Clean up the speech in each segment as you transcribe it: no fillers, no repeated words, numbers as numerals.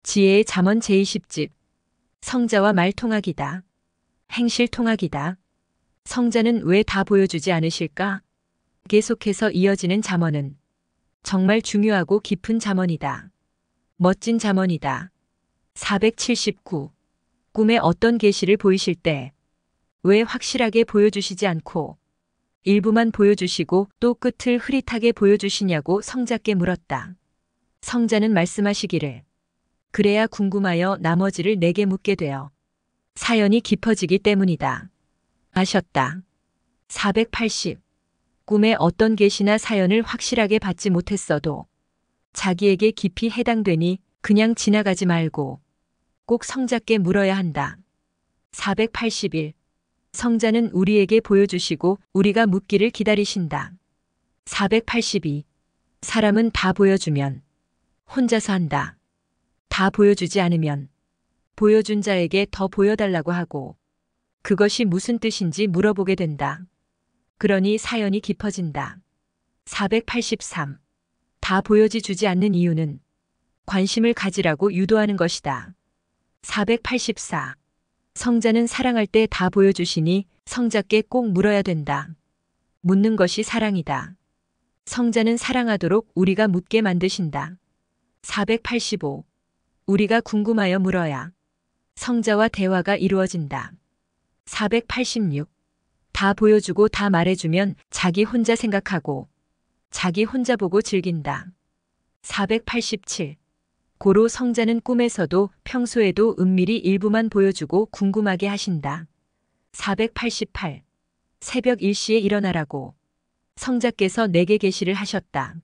지혜의 잠언 제20집. 성자와 말 통학이다. 행실 통학이다. 성자는 왜 다 보여주지 않으실까? 계속해서 이어지는 잠언은 정말 중요하고 깊은 잠언이다. 멋진 잠언이다. 479. 꿈에 어떤 계시를 보이실 때 왜 확실하게 보여주시지 않고 일부만 보여주시고 또 끝을 흐릿하게 보여주시냐고 성자께 물었다. 성자는 말씀하시기를 그래야 궁금하여 나머지를 내게 묻게 되어 사연이 깊어지기 때문이다. 하셨다. 480. 꿈에 어떤 계시나 사연을 확실하게 받지 못했어도 자기에게 깊이 해당되니 그냥 지나가지 말고 꼭 성자께 물어야 한다. 481. 성자는 우리에게 보여주시고 우리가 묻기를 기다리신다. 482. 사람은 다 보여주면 혼자서 한다. 다 보여주지 않으면 보여준 자에게 더 보여달라고 하고 그것이 무슨 뜻인지 물어보게 된다. 그러니 사연이 깊어진다. 483. 다 보여주지 않는 이유는 관심을 가지라고 유도하는 것이다. 484. 성자는 사랑할 때 다 보여주시니 성자께 꼭 물어야 된다. 묻는 것이 사랑이다. 성자는 사랑하도록 우리가 묻게 만드신다. 485. 우리가 궁금하여 물어야 성자와 대화가 이루어진다. 486. 다 보여주고 다 말해주면 자기 혼자 생각하고 자기 혼자 보고 즐긴다. 487. 고로 성자는 꿈에서도 평소에도 은밀히 일부만 보여주고 궁금하게 하신다. 488. 새벽 1시에 일어나라고 성자께서 내게 계시를 하셨다.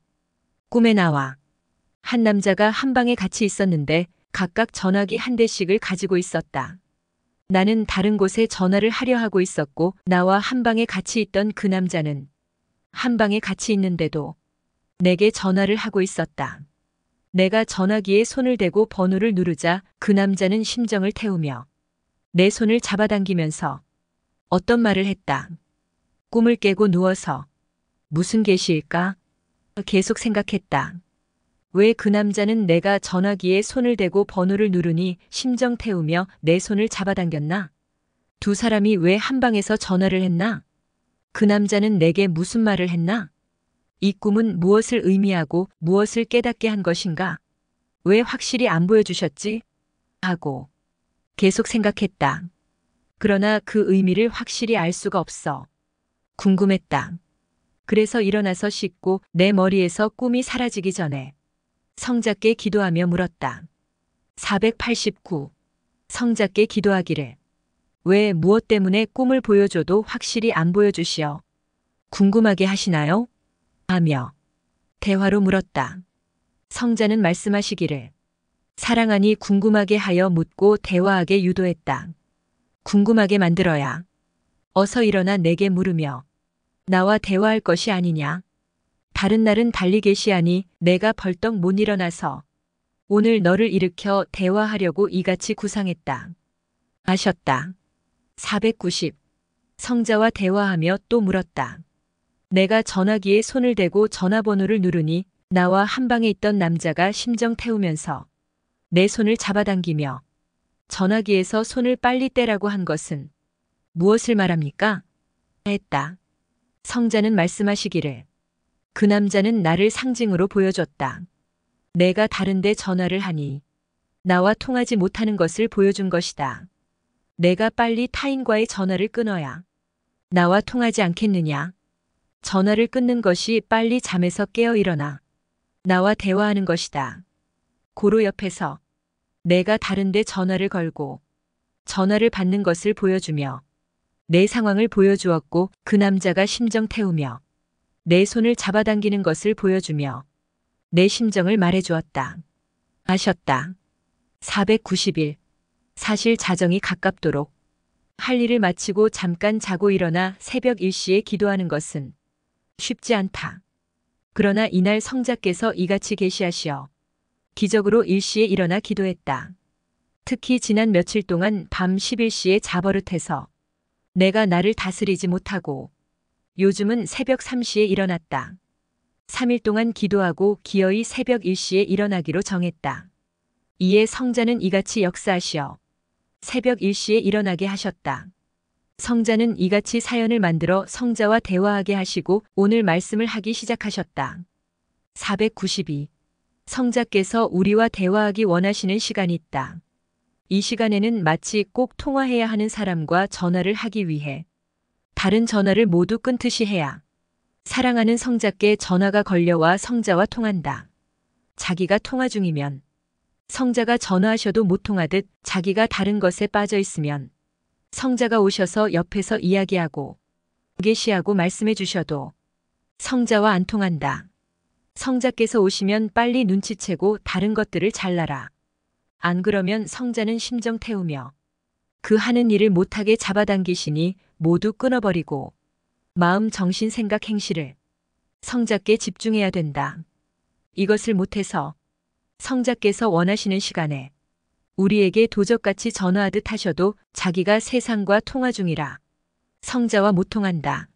꿈에 나와 한 남자가 한 방에 같이 있었는데 각각 전화기 한 대씩을 가지고 있었다. 나는 다른 곳에 전화를 하려 하고 있었고 나와 한 방에 같이 있던 그 남자는 한 방에 같이 있는데도 내게 전화를 하고 있었다. 내가 전화기에 손을 대고 번호를 누르자 그 남자는 심정을 태우며 내 손을 잡아당기면서 어떤 말을 했다. 꿈을 깨고 누워서 무슨 계시일까? 계속 생각했다. 왜 그 남자는 내가 전화기에 손을 대고 번호를 누르니 심정 태우며 내 손을 잡아당겼나? 두 사람이 왜 한 방에서 전화를 했나? 그 남자는 내게 무슨 말을 했나? 이 꿈은 무엇을 의미하고 무엇을 깨닫게 한 것인가? 왜 확실히 안 보여주셨지? 하고 계속 생각했다. 그러나 그 의미를 확실히 알 수가 없어. 궁금했다. 그래서 일어나서 씻고 내 머리에서 꿈이 사라지기 전에 성자께 기도하며 물었다. 489. 성자께 기도하기를 왜 무엇 때문에 꿈을 보여줘도 확실히 안 보여주시어 궁금하게 하시나요? 하며 대화로 물었다. 성자는 말씀하시기를 사랑하니 궁금하게 하여 묻고 대화하게 유도했다. 궁금하게 만들어야 어서 일어나 내게 물으며 나와 대화할 것이 아니냐. 다른 날은 달리 계시하니 내가 벌떡 못 일어나서 오늘 너를 일으켜 대화하려고 이같이 구상했다. 하셨다. 490. 성자와 대화하며 또 물었다. 내가 전화기에 손을 대고 전화번호를 누르니 나와 한 방에 있던 남자가 심정 태우면서 내 손을 잡아당기며 전화기에서 손을 빨리 떼라고 한 것은 무엇을 말합니까? 했다. 성자는 말씀하시기를 그 남자는 나를 상징으로 보여줬다. 내가 다른데 전화를 하니 나와 통하지 못하는 것을 보여준 것이다. 내가 빨리 타인과의 전화를 끊어야 나와 통하지 않겠느냐. 전화를 끊는 것이 빨리 잠에서 깨어 일어나 나와 대화하는 것이다. 고로 옆에서 내가 다른데 전화를 걸고 전화를 받는 것을 보여주며 내 상황을 보여주었고 그 남자가 심정 태우며 내 손을 잡아당기는 것을 보여주며 내 심정을 말해주었다. 하셨다. 491. 사실 자정이 가깝도록 할 일을 마치고 잠깐 자고 일어나 새벽 1시에 기도하는 것은 쉽지 않다. 그러나 이날 성자께서 이같이 계시하시어 기적으로 1시에 일어나 기도했다. 특히 지난 며칠 동안 밤 11시에 자버릇해서 내가 나를 다스리지 못하고 요즘은 새벽 3시에 일어났다. 3일 동안 기도하고 기어이 새벽 1시에 일어나기로 정했다. 이에 성자는 이같이 역사하시어 새벽 일시에 일어나게 하셨다. 성자는 이같이 사연을 만들어 성자와 대화하게 하시고 오늘 말씀을 하기 시작하셨다. 492. 성자께서 우리와 대화하기 원하시는 시간이 있다. 이 시간에는 마치 꼭 통화해야 하는 사람과 전화를 하기 위해 다른 전화를 모두 끊듯이 해야 사랑하는 성자께 전화가 걸려와 성자와 통한다. 자기가 통화 중이면 성자가 전화하셔도 못 통하듯 자기가 다른 것에 빠져 있으면 성자가 오셔서 옆에서 이야기하고 계시하고 말씀해 주셔도 성자와 안 통한다. 성자께서 오시면 빨리 눈치채고 다른 것들을 잘라라. 안 그러면 성자는 심정 태우며 그 하는 일을 못하게 잡아당기시니 모두 끊어버리고 마음, 정신, 생각, 행실을 성자께 집중해야 된다. 이것을 못해서 성자께서 원하시는 시간에 우리에게 도적같이 전화하듯 하셔도 자기가 세상과 통화 중이라 성자와 못 통한다.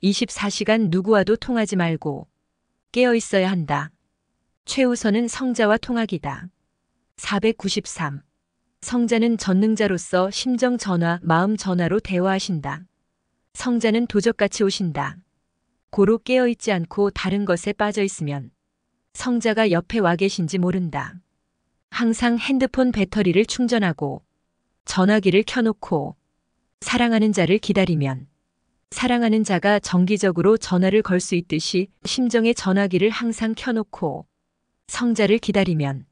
24시간 누구와도 통하지 말고 깨어 있어야 한다. 최우선은 성자와 통하기다. 493. 성자는 전능자로서 심정 전화, 마음 전화로 대화하신다. 성자는 도적같이 오신다. 고로 깨어 있지 않고 다른 것에 빠져 있으면 성자가 옆에 와 계신지 모른다. 항상 핸드폰 배터리를 충전하고 전화기를 켜놓고 사랑하는 자를 기다리면 사랑하는 자가 정기적으로 전화를 걸 수 있듯이 심정의 전화기를 항상 켜놓고 성자를 기다리면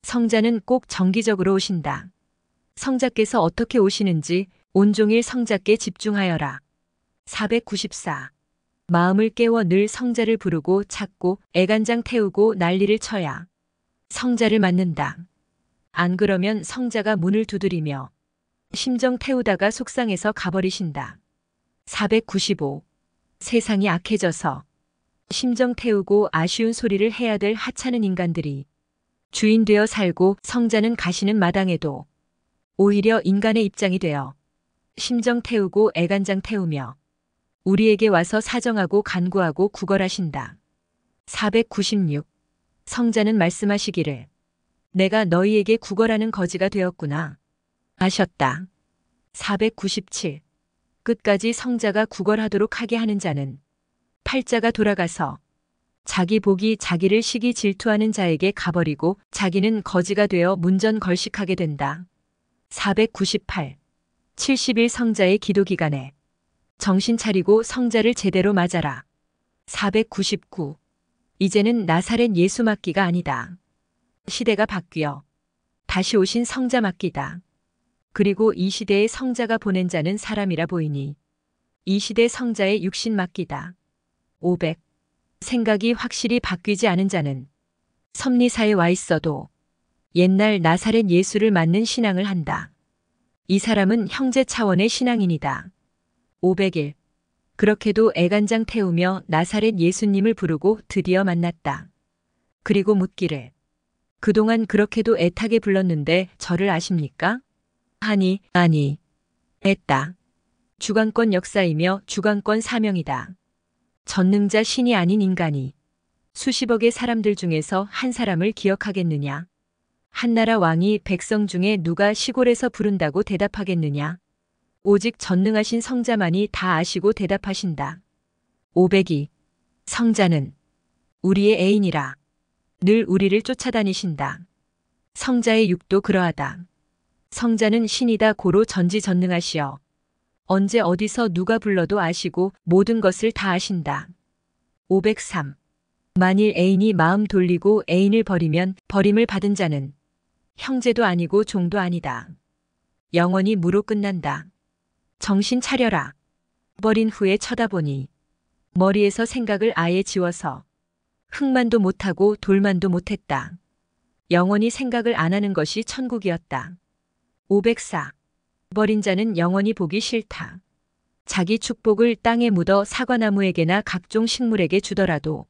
성자는 꼭 정기적으로 오신다. 성자께서 어떻게 오시는지 온종일 성자께 집중하여라. 494. 마음을 깨워 늘 성자를 부르고 찾고 애간장 태우고 난리를 쳐야 성자를 맞는다. 안 그러면 성자가 문을 두드리며 심정 태우다가 속상해서 가버리신다. 495. 세상이 악해져서 심정 태우고 아쉬운 소리를 해야 될 하찮은 인간들이 주인 되어 살고 성자는 가시는 마당에도 오히려 인간의 입장이 되어 심정 태우고 애간장 태우며 우리에게 와서 사정하고 간구하고 구걸하신다. 496. 성자는 말씀하시기를 내가 너희에게 구걸하는 거지가 되었구나 하셨다. 497. 끝까지 성자가 구걸하도록 하게 하는 자는 팔자가 돌아가서 자기 복이 자기를 시기 질투하는 자에게 가버리고 자기는 거지가 되어 문전걸식하게 된다. 498. 70일 성자의 기도 기간에 정신 차리고 성자를 제대로 맞아라. 499. 이제는 나사렛 예수 맞기가 아니다. 시대가 바뀌어 다시 오신 성자 맞기다. 그리고 이 시대의 성자가 보낸 자는 사람이라 보이니 이 시대 성자의 육신 맞기다. 500. 생각이 확실히 바뀌지 않은 자는 섭리사에 와 있어도 옛날 나사렛 예수를 맞는 신앙을 한다. 이 사람은 형제 차원의 신앙인이다. 501. 그렇게도 애간장 태우며 나사렛 예수님을 부르고 드디어 만났다. 그리고 묻기를 그동안 그렇게도 애타게 불렀는데 저를 아십니까? 하니 아니 했다. 주관권 역사이며 주관권 사명이다. 전능자 신이 아닌 인간이 수십억의 사람들 중에서 한 사람을 기억하겠느냐? 한나라 왕이 백성 중에 누가 시골에서 부른다고 대답하겠느냐? 오직 전능하신 성자만이 다 아시고 대답하신다. 502. 성자는 우리의 애인이라 늘 우리를 쫓아다니신다. 성자의 육도 그러하다. 성자는 신이다 고로 전지전능하시어 언제 어디서 누가 불러도 아시고 모든 것을 다 아신다. 503. 만일 애인이 마음 돌리고 애인을 버리면 버림을 받은 자는 형제도 아니고 종도 아니다. 영원히 무로 끝난다. 정신 차려라. 버린 후에 쳐다보니 머리에서 생각을 아예 지워서 흙만도 못하고 돌만도 못했다. 영원히 생각을 안 하는 것이 천국이었다. 504. 버린 자는 영원히 보기 싫다. 자기 축복을 땅에 묻어 사과나무에게나 각종 식물에게 주더라도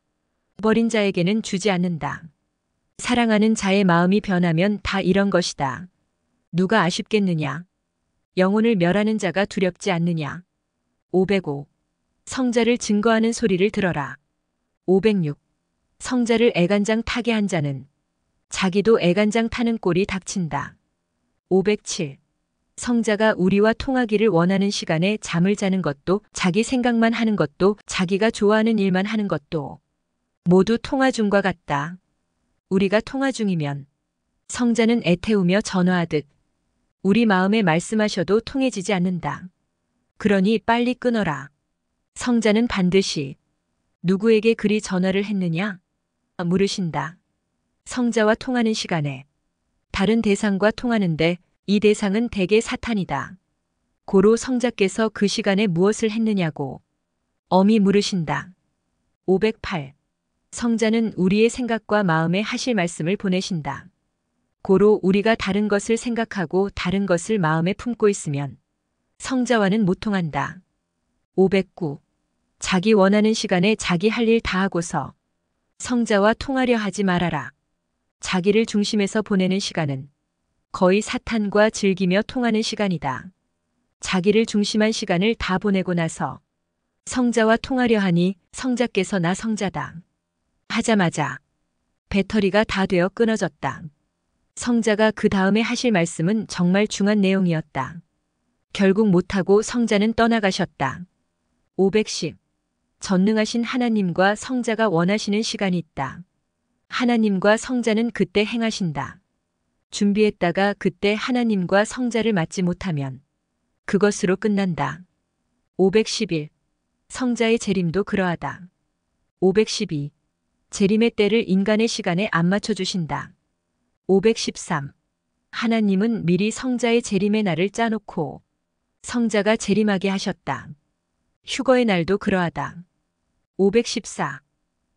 버린 자에게는 주지 않는다. 사랑하는 자의 마음이 변하면 다 이런 것이다. 누가 아쉽겠느냐? 영혼을 멸하는 자가 두렵지 않느냐? 505. 성자를 증거하는 소리를 들어라. 506. 성자를 애간장 타게 한 자는 자기도 애간장 타는 꼴이 닥친다. 507. 성자가 우리와 통하기를 원하는 시간에 잠을 자는 것도, 자기 생각만 하는 것도, 자기가 좋아하는 일만 하는 것도 모두 통화 중과 같다. 우리가 통화 중이면 성자는 애태우며 전화하듯 우리 마음에 말씀하셔도 통해지지 않는다. 그러니 빨리 끊어라. 성자는 반드시 누구에게 그리 전화를 했느냐? 물으신다. 성자와 통하는 시간에 다른 대상과 통하는데 이 대상은 대개 사탄이다. 고로 성자께서 그 시간에 무엇을 했느냐고 엄히 물으신다. 508. 성자는 우리의 생각과 마음에 하실 말씀을 보내신다. 고로 우리가 다른 것을 생각하고 다른 것을 마음에 품고 있으면 성자와는 못 통한다. 509. 자기 원하는 시간에 자기 할 일 다 하고서 성자와 통하려 하지 말아라. 자기를 중심에서 보내는 시간은 거의 사탄과 즐기며 통하는 시간이다. 자기를 중심한 시간을 다 보내고 나서 성자와 통하려 하니 성자께서 나 성자다 하자마자 배터리가 다 되어 끊어졌다. 성자가 그 다음에 하실 말씀은 정말 중한 내용이었다. 결국 못하고 성자는 떠나가셨다. 510. 전능하신 하나님과 성자가 원하시는 시간이 있다. 하나님과 성자는 그때 행하신다. 준비했다가 그때 하나님과 성자를 맞지 못하면 그것으로 끝난다. 511. 성자의 재림도 그러하다. 512. 재림의 때를 인간의 시간에 안 맞춰주신다. 513. 하나님은 미리 성자의 재림의 날을 짜놓고 성자가 재림하게 하셨다. 휴거의 날도 그러하다. 514.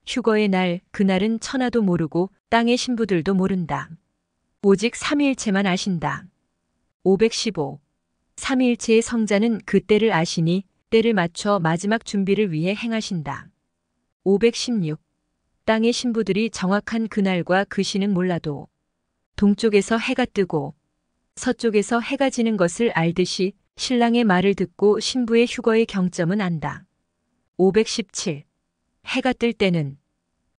휴거의 날, 그날은 천하도 모르고 땅의 신부들도 모른다. 오직 삼위일체만 아신다. 515. 삼위일체의 성자는 그 때를 아시니 때를 맞춰 마지막 준비를 위해 행하신다. 516. 땅의 신부들이 정확한 그날과 그 시는 몰라도 동쪽에서 해가 뜨고 서쪽에서 해가 지는 것을 알듯이 신랑의 말을 듣고 신부의 휴거의 경점은 안다. 517. 해가 뜰 때는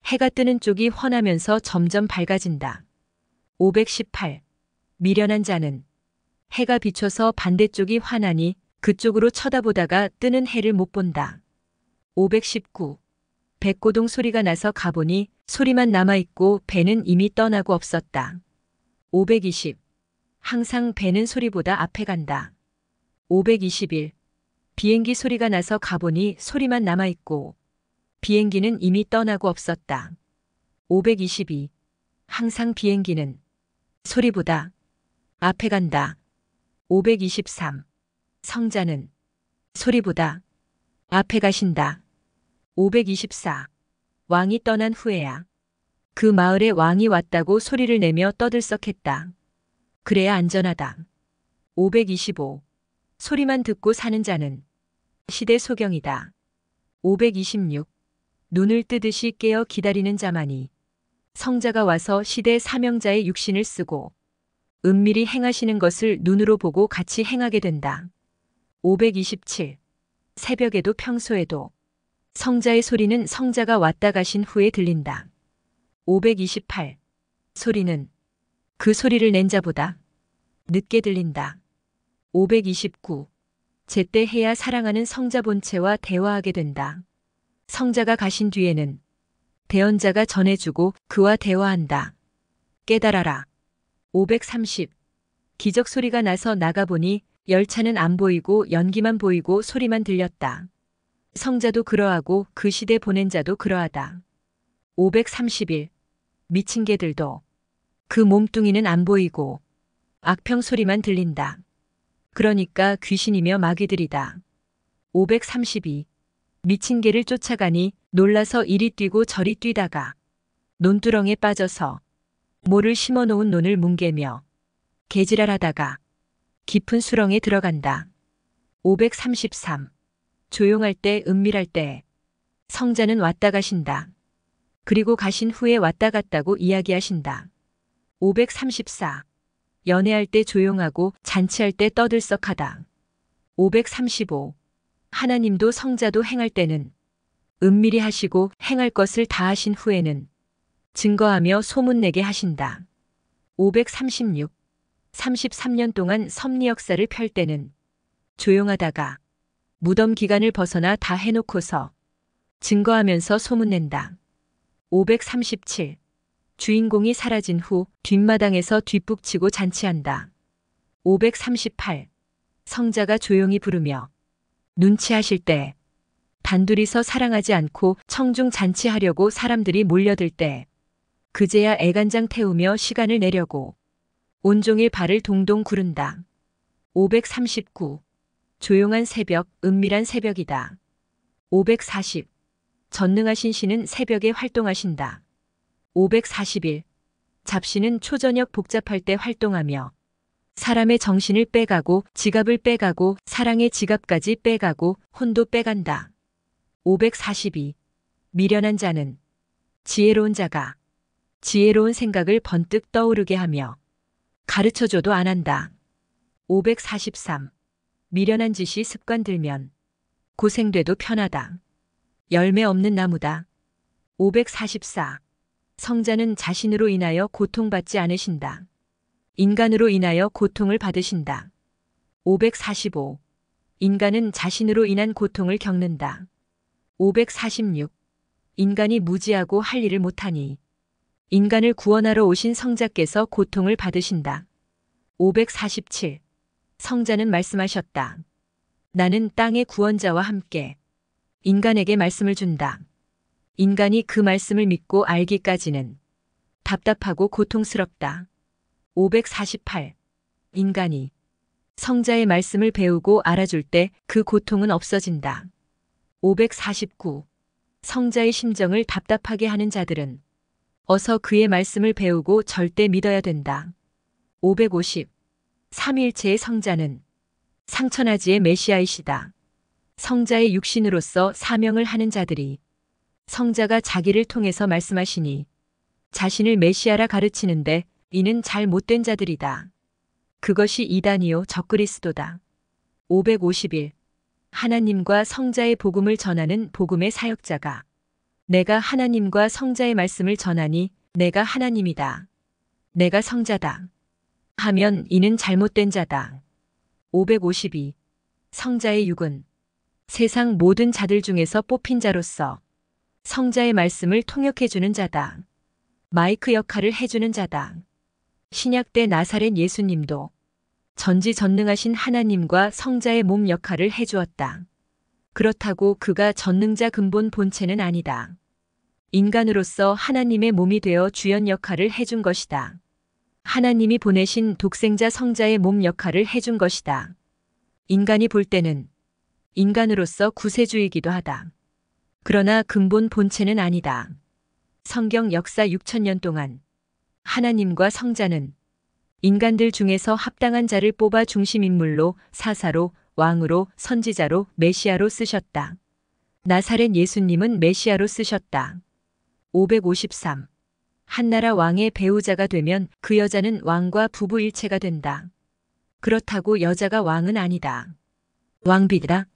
해가 뜨는 쪽이 훤하면서 점점 밝아진다. 518. 미련한 자는 해가 비춰서 반대쪽이 환하니 그쪽으로 쳐다보다가 뜨는 해를 못 본다. 519. 백고동 소리가 나서 가보니 소리만 남아있고 배는 이미 떠나고 없었다. 520. 항상 배는 소리보다 앞에 간다. 521. 비행기 소리가 나서 가보니 소리만 남아있고 비행기는 이미 떠나고 없었다. 522. 항상 비행기는 소리보다 앞에 간다. 523. 성자는 소리보다 앞에 가신다. 524. 왕이 떠난 후에야 그 마을에 왕이 왔다고 소리를 내며 떠들썩했다. 그래야 안전하다. 525. 소리만 듣고 사는 자는 시대 소경이다. 526. 눈을 뜨듯이 깨어 기다리는 자만이 성자가 와서 시대 사명자의 육신을 쓰고 은밀히 행하시는 것을 눈으로 보고 같이 행하게 된다. 527. 새벽에도 평소에도 성자의 소리는 성자가 왔다 가신 후에 들린다. 528. 소리는 그 소리를 낸 자보다 늦게 들린다. 529. 제때 해야 사랑하는 성자 본체와 대화하게 된다. 성자가 가신 뒤에는 대언자가 전해주고 그와 대화한다. 깨달아라. 530. 기적 소리가 나서 나가보니 열차는 안 보이고 연기만 보이고 소리만 들렸다. 성자도 그러하고 그 시대 보낸 자도 그러하다. 531. 미친 개들도 그 몸뚱이는 안 보이고 악평 소리만 들린다. 그러니까 귀신이며 마귀들이다. 532. 미친 개를 쫓아가니 놀라서 이리 뛰고 저리 뛰다가 논두렁에 빠져서 모를 심어놓은 논을 뭉개며 개지랄하다가 깊은 수렁에 들어간다. 533. 조용할 때 은밀할 때 성자는 왔다 가신다. 그리고 가신 후에 왔다 갔다고 이야기하신다. 534. 연애할 때 조용하고 잔치할 때 떠들썩하다. 535. 하나님도 성자도 행할 때는 은밀히 하시고 행할 것을 다 하신 후에는 증거하며 소문내게 하신다. 536. 33년 동안 섭리 역사를 펼 때는 조용하다가 무덤 기간을 벗어나 다 해놓고서 증거하면서 소문낸다. 537. 주인공이 사라진 후 뒷마당에서 뒷북치고 잔치한다. 538. 성자가 조용히 부르며 눈치하실 때 단둘이서 사랑하지 않고 청중 잔치하려고 사람들이 몰려들 때 그제야 애간장 태우며 시간을 내려고 온종일 발을 동동 구른다. 539. 조용한 새벽, 은밀한 새벽이다. 540. 전능하신 신은 새벽에 활동하신다. 541. 잡신은 초저녁 복잡할 때 활동하며 사람의 정신을 빼가고 지갑을 빼가고 사랑의 지갑까지 빼가고 혼도 빼간다. 542. 미련한 자는 지혜로운 자가 지혜로운 생각을 번뜩 떠오르게 하며 가르쳐줘도 안 한다. 543. 미련한 짓이 습관 들면 고생돼도 편하다. 열매 없는 나무다. 544. 성자는 자신으로 인하여 고통받지 않으신다. 인간으로 인하여 고통을 받으신다. 545. 인간은 자신으로 인한 고통을 겪는다. 546. 인간이 무지하고 할 일을 못하니 인간을 구원하러 오신 성자께서 고통을 받으신다. 547. 성자는 말씀하셨다. 나는 땅의 구원자와 함께 인간에게 말씀을 준다. 인간이 그 말씀을 믿고 알기까지는 답답하고 고통스럽다. 548. 인간이 성자의 말씀을 배우고 알아줄 때 그 고통은 없어진다. 549. 성자의 심정을 답답하게 하는 자들은 어서 그의 말씀을 배우고 절대 믿어야 된다. 550. 삼위일체의 성자는 상천하지의 메시아이시다. 성자의 육신으로서 사명을 하는 자들이 성자가 자기를 통해서 말씀하시니 자신을 메시아라 가르치는데 이는 잘못된 자들이다. 그것이 이단이요 적그리스도다. 551. 하나님과 성자의 복음을 전하는 복음의 사역자가 내가 하나님과 성자의 말씀을 전하니 내가 하나님이다. 내가 성자다. 하면 이는 잘못된 자다. 552. 성자의 육은 세상 모든 자들 중에서 뽑힌 자로서 성자의 말씀을 통역해주는 자다. 마이크 역할을 해주는 자다. 신약 때 나사렛 예수님도 전지전능하신 하나님과 성자의 몸 역할을 해주었다. 그렇다고 그가 전능자 근본 본체는 아니다. 인간으로서 하나님의 몸이 되어 주연 역할을 해준 것이다. 하나님이 보내신 독생자 성자의 몸 역할을 해준 것이다. 인간이 볼 때는 인간으로서 구세주이기도 하다. 그러나 근본 본체는 아니다. 성경 역사 6천년 동안 하나님과 성자는 인간들 중에서 합당한 자를 뽑아 중심인물로 사사로 왕으로 선지자로 메시아로 쓰셨다. 나사렛 예수님은 메시아로 쓰셨다. 553. 한나라 왕의 배우자가 되면 그 여자는 왕과 부부일체가 된다. 그렇다고 여자가 왕은 아니다. 왕비다.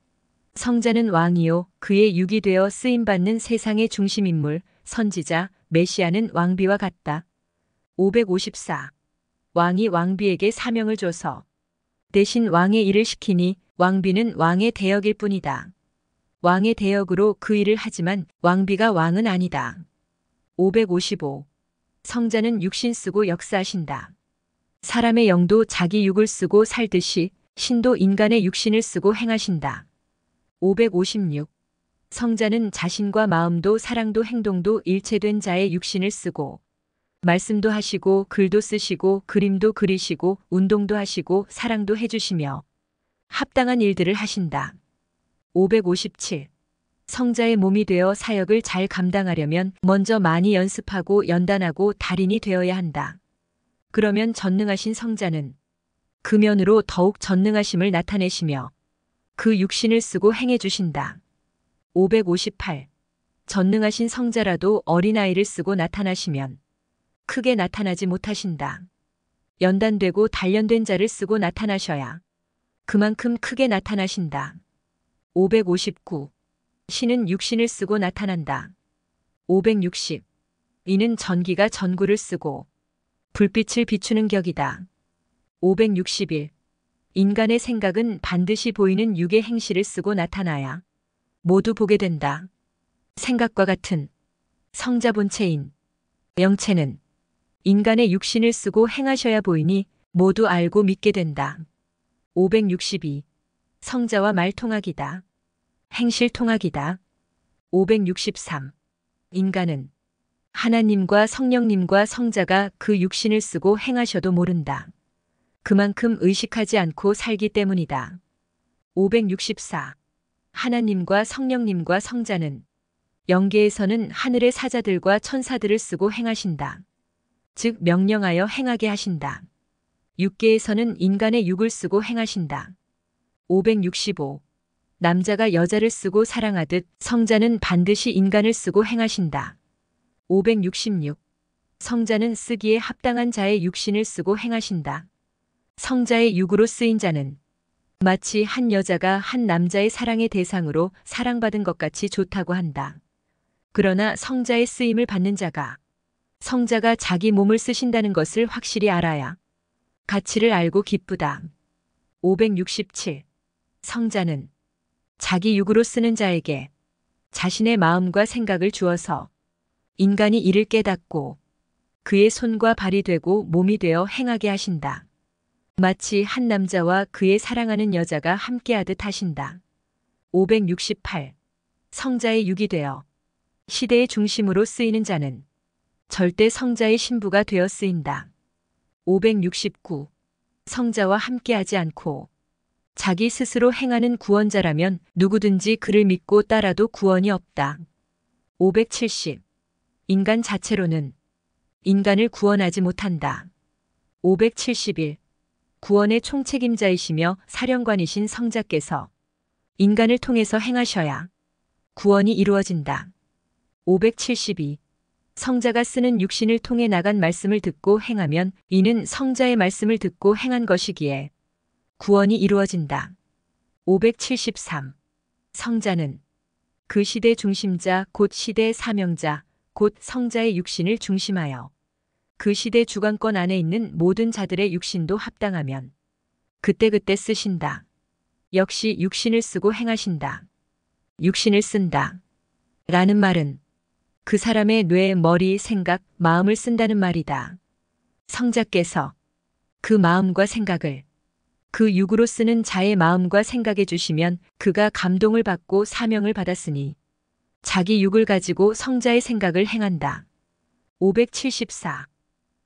성자는 왕이요 그의 육이 되어 쓰임받는 세상의 중심인물 선지자 메시아는 왕비와 같다. 554. 왕이 왕비에게 사명을 줘서 대신 왕의 일을 시키니 왕비는 왕의 대역일 뿐이다. 왕의 대역으로 그 일을 하지만 왕비가 왕은 아니다. 555. 성자는 육신 쓰고 역사하신다. 사람의 영도 자기 육을 쓰고 살듯이 신도 인간의 육신을 쓰고 행하신다. 556. 성자는 자신과 마음도 사랑도 행동도 일체된 자의 육신을 쓰고 말씀도 하시고 글도 쓰시고 그림도 그리시고 운동도 하시고 사랑도 해주시며 합당한 일들을 하신다. 557. 성자의 몸이 되어 사역을 잘 감당하려면 먼저 많이 연습하고 연단하고 달인이 되어야 한다. 그러면 전능하신 성자는 그 면으로 더욱 전능하심을 나타내시며 그 육신을 쓰고 행해 주신다. 558. 전능하신 성자라도 어린아이를 쓰고 나타나시면 크게 나타나지 못하신다. 연단되고 단련된 자를 쓰고 나타나셔야 그만큼 크게 나타나신다. 559. 신은 육신을 쓰고 나타난다. 560. 이는 전기가 전구를 쓰고 불빛을 비추는 격이다. 561. 인간의 생각은 반드시 보이는 육의 행실을 쓰고 나타나야 모두 보게 된다. 생각과 같은 성자 본체인 영체는 인간의 육신을 쓰고 행하셔야 보이니 모두 알고 믿게 된다. 562. 성자와 말통학이다. 행실통학이다. 563. 인간은 하나님과 성령님과 성자가 그 육신을 쓰고 행하셔도 모른다. 그만큼 의식하지 않고 살기 때문이다. 564. 하나님과 성령님과 성자는 영계에서는 하늘의 사자들과 천사들을 쓰고 행하신다. 즉 명령하여 행하게 하신다. 육계에서는 인간의 육을 쓰고 행하신다. 565. 남자가 여자를 쓰고 사랑하듯 성자는 반드시 인간을 쓰고 행하신다. 566. 성자는 쓰기에 합당한 자의 육신을 쓰고 행하신다. 성자의 육으로 쓰인 자는 마치 한 여자가 한 남자의 사랑의 대상으로 사랑받은 것 같이 좋다고 한다. 그러나 성자의 쓰임을 받는 자가 성자가 자기 몸을 쓰신다는 것을 확실히 알아야 가치를 알고 기쁘다. 567. 성자는 자기 육으로 쓰는 자에게 자신의 마음과 생각을 주어서 인간이 이를 깨닫고 그의 손과 발이 되고 몸이 되어 행하게 하신다. 마치 한 남자와 그의 사랑하는 여자가 함께하듯 하신다. 568. 성자의 육이 되어 시대의 중심으로 쓰이는 자는 절대 성자의 신부가 되어 쓰인다. 569. 성자와 함께하지 않고 자기 스스로 행하는 구원자라면 누구든지 그를 믿고 따라도 구원이 없다. 570. 인간 자체로는 인간을 구원하지 못한다. 571. 구원의 총책임자이시며 사령관이신 성자께서 인간을 통해서 행하셔야 구원이 이루어진다. 572. 성자가 쓰는 육신을 통해 나간 말씀을 듣고 행하면 이는 성자의 말씀을 듣고 행한 것이기에 구원이 이루어진다. 573. 성자는 그 시대 중심자 곧 시대 사명자 곧 성자의 육신을 중심하여 그 시대 주관권 안에 있는 모든 자들의 육신도 합당하면 그때그때 쓰신다. 역시 육신을 쓰고 행하신다. 육신을 쓴다. 라는 말은 그 사람의 뇌, 머리, 생각, 마음을 쓴다는 말이다. 성자께서 그 마음과 생각을 그 육으로 쓰는 자의 마음과 생각에 주시면 그가 감동을 받고 사명을 받았으니 자기 육을 가지고 성자의 생각을 행한다. 574.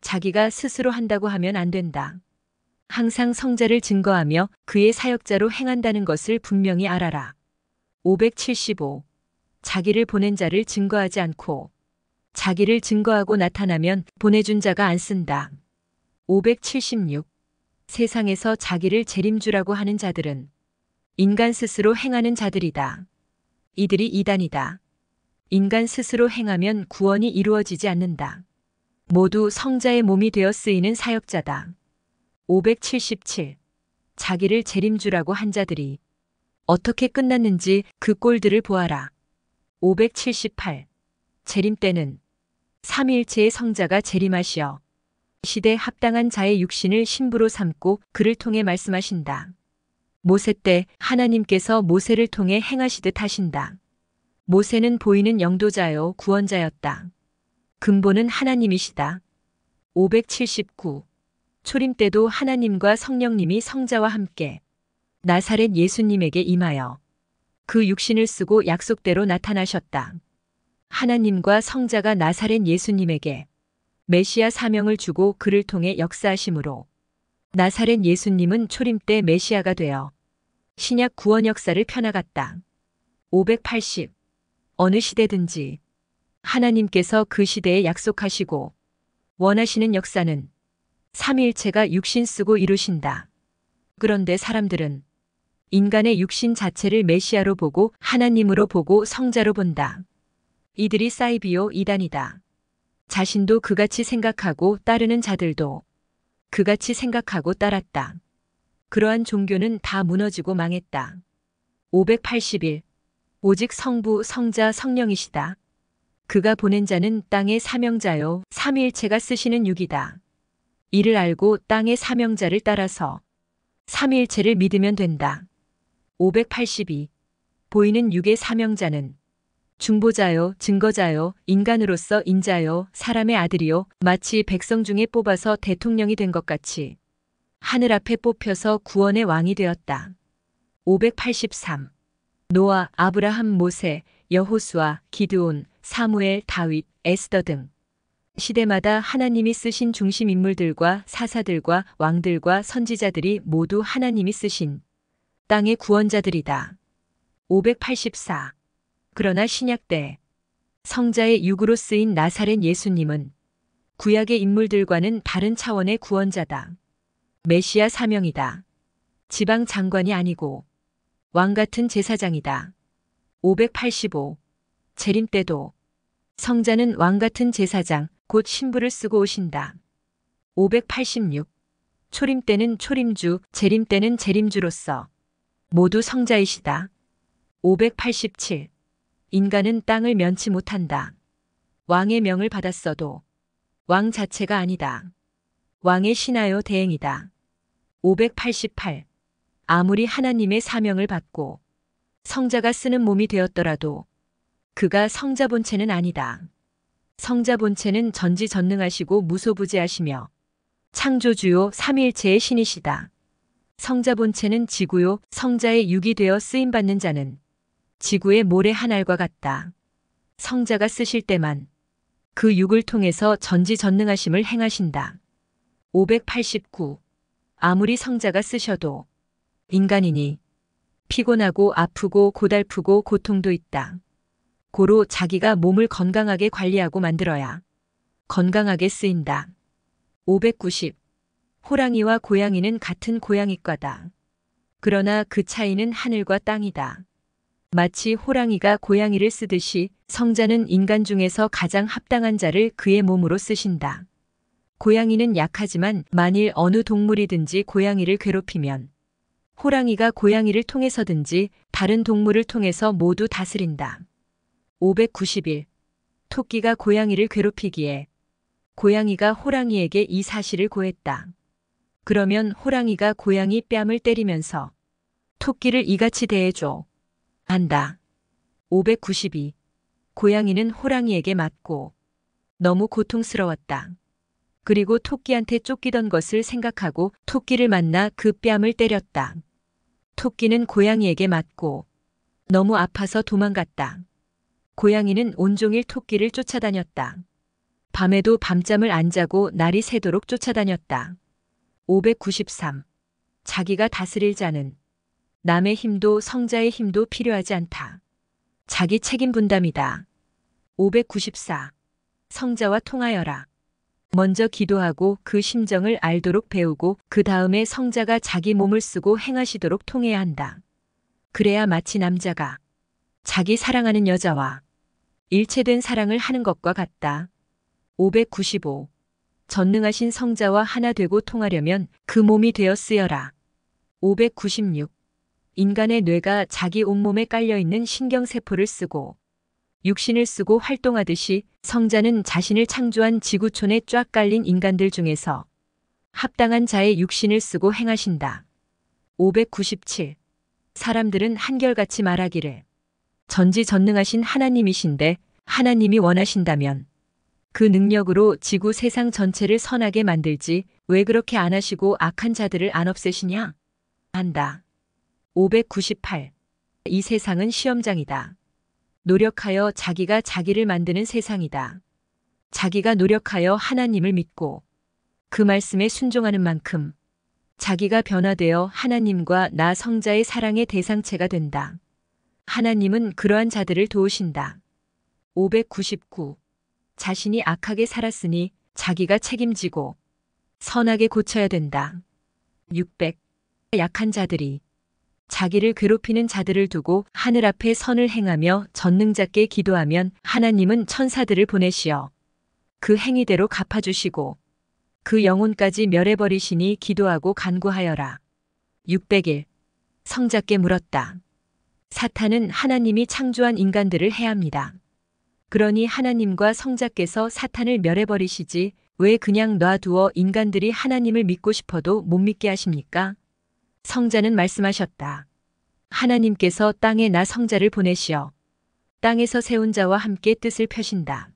자기가 스스로 한다고 하면 안 된다. 항상 성자를 증거하며 그의 사역자로 행한다는 것을 분명히 알아라. 575. 자기를 보낸 자를 증거하지 않고 자기를 증거하고 나타나면 보내준 자가 안 쓴다. 576. 세상에서 자기를 재림주라고 하는 자들은 인간 스스로 행하는 자들이다. 이들이 이단이다. 인간 스스로 행하면 구원이 이루어지지 않는다. 모두 성자의 몸이 되어 쓰이는 사역자다. 577. 자기를 재림주라고 한 자들이 어떻게 끝났는지 그 꼴들을 보아라. 578. 재림 때는 삼위일체의 성자가 재림하시어 시대 합당한 자의 육신을 신부로 삼고 그를 통해 말씀하신다. 모세 때 하나님께서 모세를 통해 행하시듯 하신다. 모세는 보이는 영도자요 구원자였다. 근본은 하나님이시다. 579. 초림 때도 하나님과 성령님이 성자와 함께 나사렛 예수님에게 임하여 그 육신을 쓰고 약속대로 나타나셨다. 하나님과 성자가 나사렛 예수님에게 메시아 사명을 주고 그를 통해 역사하심으로 나사렛 예수님은 초림 때 메시아가 되어 신약 구원 역사를 펴나갔다. 580. 어느 시대든지 하나님께서 그 시대에 약속하시고 원하시는 역사는 삼위일체가 육신 쓰고 이루신다. 그런데 사람들은 인간의 육신 자체를 메시아로 보고 하나님으로 보고 성자로 본다. 이들이 사이비오 이단이다. 자신도 그같이 생각하고 따르는 자들도 그같이 생각하고 따랐다. 그러한 종교는 다 무너지고 망했다. 581. 오직 성부, 성자, 성령이시다. 그가 보낸 자는 땅의 사명자요 삼위일체가 쓰시는 육이다. 이를 알고 땅의 사명자를 따라서 삼위일체를 믿으면 된다. 582. 보이는 육의 사명자는 중보자요, 증거자요, 인간으로서 인자요, 사람의 아들이요, 마치 백성 중에 뽑아서 대통령이 된 것 같이 하늘 앞에 뽑혀서 구원의 왕이 되었다. 583. 노아, 아브라함, 모세, 여호수아, 기드온, 사무엘, 다윗, 에스더 등 시대마다 하나님이 쓰신 중심 인물들과 사사들과 왕들과 선지자들이 모두 하나님이 쓰신 땅의 구원자들이다. 584. 그러나 신약 때 성자의 육으로 쓰인 나사렛 예수님은 구약의 인물들과는 다른 차원의 구원자다. 메시아 사명이다. 지방 장관이 아니고 왕 같은 제사장이다. 585. 재림 때도 성자는 왕 같은 제사장, 곧 신부를 쓰고 오신다. 586. 초림 때는 초림주, 재림 때는 재림주로서 모두 성자이시다. 587. 인간은 땅을 면치 못한다. 왕의 명을 받았어도 왕 자체가 아니다. 왕의 신하요 대행이다. 588. 아무리 하나님의 사명을 받고 성자가 쓰는 몸이 되었더라도 그가 성자 본체는 아니다. 성자 본체는 전지전능하시고 무소부재하시며 창조주요 삼위일체의 신이시다. 성자 본체는 지구요 성자의 육이 되어 쓰임받는 자는 지구의 모래 한 알과 같다. 성자가 쓰실 때만 그 육을 통해서 전지전능하심을 행하신다. 589. 아무리 성자가 쓰셔도 인간이니 피곤하고 아프고 고달프고 고통도 있다. 고로 자기가 몸을 건강하게 관리하고 만들어야 건강하게 쓰인다. 590. 호랑이와 고양이는 같은 고양이과다. 그러나 그 차이는 하늘과 땅이다. 마치 호랑이가 고양이를 쓰듯이 성자는 인간 중에서 가장 합당한 자를 그의 몸으로 쓰신다. 고양이는 약하지만 만일 어느 동물이든지 고양이를 괴롭히면 호랑이가 고양이를 통해서든지 다른 동물을 통해서 모두 다스린다. 591. 토끼가 고양이를 괴롭히기에 고양이가 호랑이에게 이 사실을 고했다. 그러면 호랑이가 고양이 뺨을 때리면서 토끼를 이같이 대해줘 한다. 592. 고양이는 호랑이에게 맞고 너무 고통스러웠다. 그리고 토끼한테 쫓기던 것을 생각하고 토끼를 만나 그 뺨을 때렸다. 토끼는 고양이에게 맞고 너무 아파서 도망갔다. 고양이는 온종일 토끼를 쫓아다녔다. 밤에도 밤잠을 안 자고 날이 새도록 쫓아다녔다. 593. 자기가 다스릴 자는 남의 힘도 성자의 힘도 필요하지 않다. 자기 책임 분담이다. 594. 성자와 통하여라. 먼저 기도하고 그 심정을 알도록 배우고 그 다음에 성자가 자기 몸을 쓰고 행하시도록 통해야 한다. 그래야 마치 남자가 자기 사랑하는 여자와 일체된 사랑을 하는 것과 같다. 595. 전능하신 성자와 하나 되고 통하려면 그 몸이 되어 쓰여라. 596. 인간의 뇌가 자기 온몸에 깔려있는 신경세포를 쓰고 육신을 쓰고 활동하듯이 성자는 자신을 창조한 지구촌에 쫙 깔린 인간들 중에서 합당한 자의 육신을 쓰고 행하신다. 597. 사람들은 한결같이 말하기를 전지전능하신 하나님이신데 하나님이 원하신다면 그 능력으로 지구 세상 전체를 선하게 만들지 왜 그렇게 안 하시고 악한 자들을 안 없애시냐? 한다. 598. 이 세상은 시험장이다. 노력하여 자기가 자기를 만드는 세상이다. 자기가 노력하여 하나님을 믿고 그 말씀에 순종하는 만큼 자기가 변화되어 하나님과 나 성자의 사랑의 대상체가 된다. 하나님은 그러한 자들을 도우신다. 599. 자신이 악하게 살았으니 자기가 책임지고 선하게 고쳐야 된다. 600. 약한 자들이 자기를 괴롭히는 자들을 두고 하늘 앞에 선을 행하며 전능자께 기도하면 하나님은 천사들을 보내시어 그 행위대로 갚아주시고 그 영혼까지 멸해버리시니 기도하고 간구하여라. 601. 성자께 물었다. 사탄은 하나님이 창조한 인간들을 해합니다. 그러니 하나님과 성자께서 사탄을 멸해버리시지 왜 그냥 놔두어 인간들이 하나님을 믿고 싶어도 못 믿게 하십니까? 성자는 말씀하셨다. 하나님께서 땅에 나 성자를 보내시어 땅에서 세운 자와 함께 뜻을 펴신다.